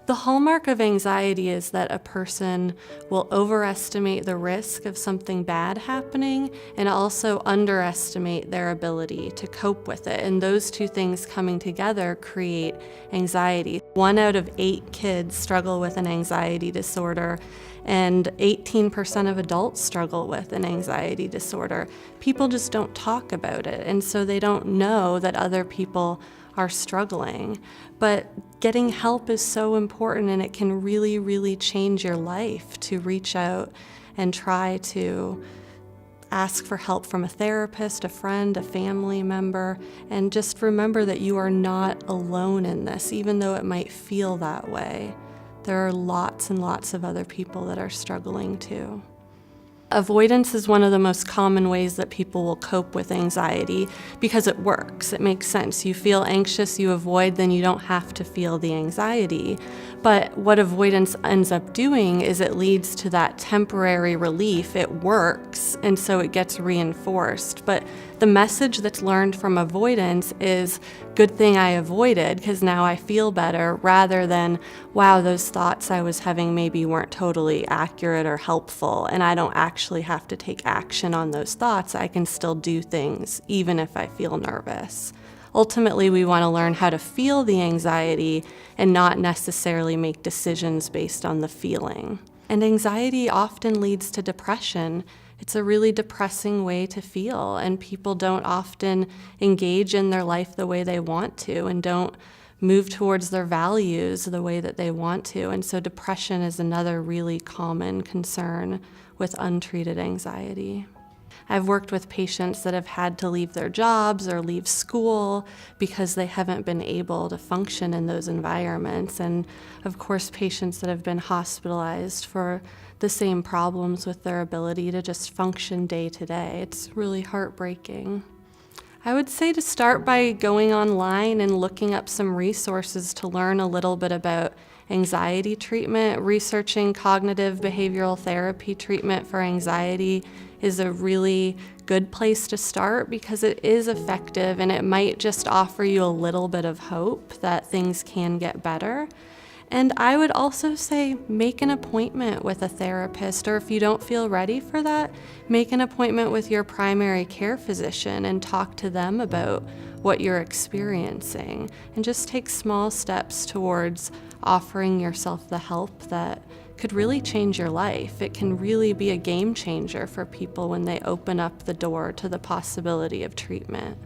The hallmark of anxiety is that a person will overestimate the risk of something bad happening and also underestimate their ability to cope with it. And those two things coming together create anxiety. 1 out of 8 kids struggle with an anxiety disorder, and 18% of adults struggle with an anxiety disorder. People just don't talk about it, and so they don't know that other people are struggling. But getting help is so important, and it can really, really change your life to reach out and try to ask for help from a therapist, a friend, a family member, and just remember that you are not alone in this, even though it might feel that way. There are lots and lots of other people that are struggling too. Avoidance is one of the most common ways that people will cope with anxiety because it works. It makes sense. You feel anxious, you avoid, then you don't have to feel the anxiety. But what avoidance ends up doing is it leads to that temporary relief. It works, and so it gets reinforced. But the message that's learned from avoidance is, good thing I avoided because now I feel better, rather than, wow, those thoughts I was having maybe weren't totally accurate or helpful, and I don't actually have to take action on those thoughts. I can still do things even if I feel nervous. Ultimately, we want to learn how to feel the anxiety and not necessarily make decisions based on the feeling. And anxiety often leads to depression. It's a really depressing way to feel, and people don't often engage in their life the way they want to and don't move towards their values the way that they want to. And so depression is another really common concern with untreated anxiety. I've worked with patients that have had to leave their jobs or leave school because they haven't been able to function in those environments. And of course, patients that have been hospitalized for the same problems with their ability to just function day to day. It's really heartbreaking. I would say to start by going online and looking up some resources to learn a little bit about anxiety treatment. Researching cognitive behavioral therapy treatment for anxiety is a really good place to start because it is effective, and it might just offer you a little bit of hope that things can get better. And I would also say make an appointment with a therapist, or if you don't feel ready for that, make an appointment with your primary care physician and talk to them about what you're experiencing, and just take small steps towards offering yourself the help that could really change your life. It can really be a game changer for people when they open up the door to the possibility of treatment.